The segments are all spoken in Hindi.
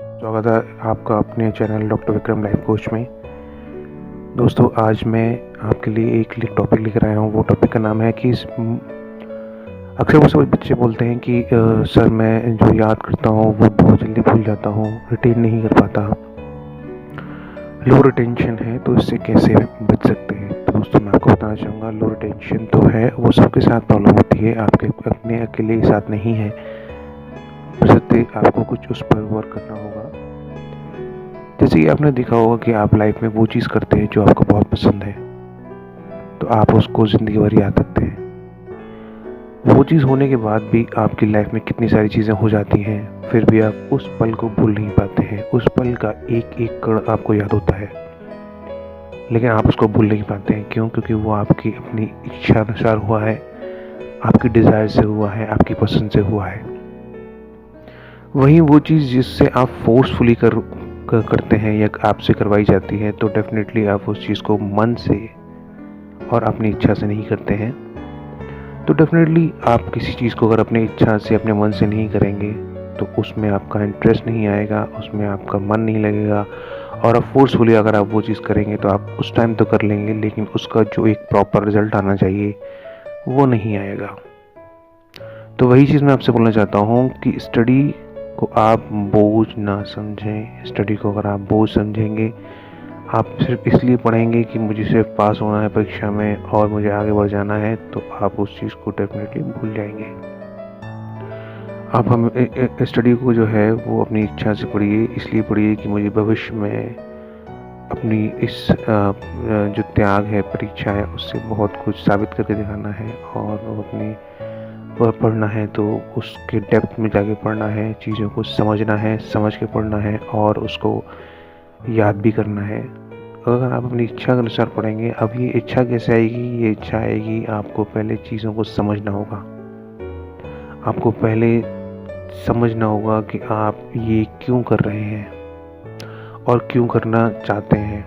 स्वागत है आपका अपने channel doctor Vikram life coach में। दोस्तों, आज मैं आपके लिए एक टॉपिक लेकर आया हूँ। वो टॉपिक का नाम है कि अक्सर वो सभी बच्चे बोलते हैं कि सर मैं जो याद करता हूँ वो बहुत जल्दी भूल जाता हूँ, रिटेन नहीं कर पाता। लो रिटेंशन है तो इससे कैसे बच सकते हैं? तो दोस्तों, मैं आपको बताना चाहूँगा, लो रिटेंशन तो है, वो सबके साथ प्रॉब्लम होती है, आपके अपने अकेले के साथ नहीं है। बशर्ते आपको कुछ उस पर वर्क करना होगा। जैसे कि आपने देखा होगा कि आप लाइफ में वो चीज़ करते हैं जो आपको बहुत पसंद है, तो आप उसको ज़िंदगी भर याद रखते हैं। वो चीज़ होने के बाद भी आपकी लाइफ में कितनी सारी चीज़ें हो जाती हैं, फिर भी आप उस पल को भूल नहीं पाते हैं। उस पल का एक एक कण आपको याद होता है, लेकिन आप उसको भूल नहीं पाते हैं। क्यों? क्योंकि वो आपकी अपनी इच्छा अनुसार हुआ है, आपकी डिज़ायर से हुआ है, आपकी पसंद से हुआ है। वहीं वो चीज़ जिससे आप फोर्सफुली करते हैं या आपसे करवाई जाती है, तो डेफिनेटली आप उस चीज़ को मन से और अपनी इच्छा से नहीं करते हैं। तो डेफिनेटली आप किसी चीज़ को अगर अपनी इच्छा से, अपने मन से नहीं करेंगे, तो उसमें आपका इंटरेस्ट नहीं आएगा, उसमें आपका मन नहीं लगेगा। और आप फोर्सफुली अगर आप वो चीज़ करेंगे तो आप उस टाइम तो कर लेंगे, लेकिन उसका जो एक प्रॉपर रिजल्ट आना चाहिए वो नहीं आएगा। तो वही चीज़ मैं आपसे बोलना चाहता हूँ कि स्टडी को आप बोझ ना समझें। स्टडी को अगर आप बोझ समझेंगे, आप सिर्फ इसलिए पढ़ेंगे कि मुझे सिर्फ पास होना है परीक्षा में और मुझे आगे बढ़ जाना है, तो आप उस चीज़ को डेफिनेटली भूल जाएंगे। आप हम स्टडी को जो है वो अपनी इच्छा से पढ़िए, इसलिए पढ़िए कि मुझे भविष्य में अपनी इस जो त्याग है, परीक्षा है, उससे बहुत कुछ साबित करके दिखाना है। और अपनी पढ़ना है तो उसके डेप्थ में जाके पढ़ना है, चीज़ों को समझना है, समझ के पढ़ना है और उसको याद भी करना है। अगर आप अपनी इच्छा के अनुसार पढ़ेंगे, अब ये इच्छा कैसे आएगी? ये इच्छा आएगी, आपको पहले चीज़ों को समझना होगा। आपको पहले समझना होगा कि आप ये क्यों कर रहे हैं और क्यों करना चाहते हैं।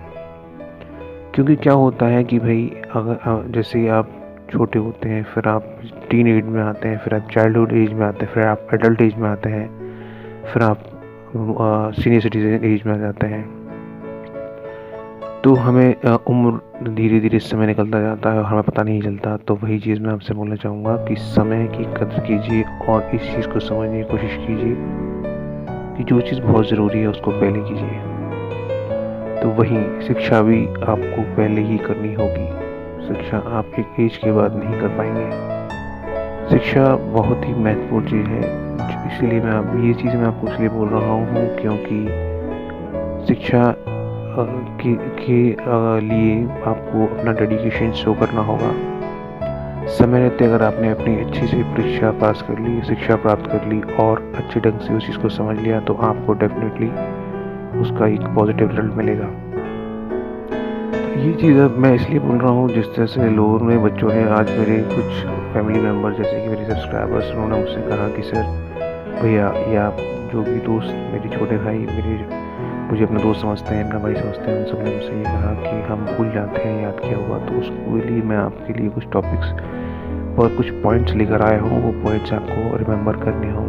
क्योंकि क्या होता है कि भाई, अगर जैसे आप छोटे होते हैं, फिर आप टीन एज में आते हैं, फिर आप चाइल्डहुड एज में आते हैं, फिर आप एडल्ट एज में आते हैं, फिर आप सीनियर सिटीजन एज में आ जाते हैं। तो हमें उम्र धीरे धीरे समय निकलता जाता है और हमें पता नहीं चलता। तो वही चीज़ मैं आपसे बोलना चाहूँगा कि समय की कदर कीजिए और इस चीज़ को समझने की कोशिश कीजिए कि जो चीज़ बहुत ज़रूरी है उसको पहले कीजिए। तो वहीं शिक्षा भी आपको पहले ही करनी होगी। शिक्षा आप एक एज के बाद नहीं कर पाएंगे। शिक्षा बहुत ही महत्वपूर्ण चीज़ है, इसीलिए ये चीज़ मैं आपको इसलिए बोल रहा हूँ क्योंकि शिक्षा के लिए आपको अपना डेडिकेशन शो करना होगा। समय रहते अगर आपने अपनी अच्छी से परीक्षा पास कर ली, शिक्षा प्राप्त कर ली और अच्छे ढंग से उस चीज़ को समझ लिया, तो आपको डेफिनेटली उसका एक पॉजिटिव रिजल्ट मिलेगा। ये चीज़ अब मैं इसलिए बोल रहा हूँ, जिस तरह से लोगों ने, बच्चों ने, आज मेरे कुछ फैमिली मेम्बर जैसे कि मेरे सब्सक्राइबर्स, उन्होंने मुझसे कहा कि सर भैया, या जो भी दोस्त, मेरे छोटे भाई, मुझे अपना दोस्त समझते हैं, अपना भाई समझते हैं, उन सब ने मुझसे ये कहा कि हम भूल जाते हैं याद किया हुआ। तो उसके लिए मैं आपके लिए कुछ टॉपिक्स और कुछ पॉइंट्स लेकर आया हूँ। वो पॉइंट्स आपको रिमेंबर करने होंगे।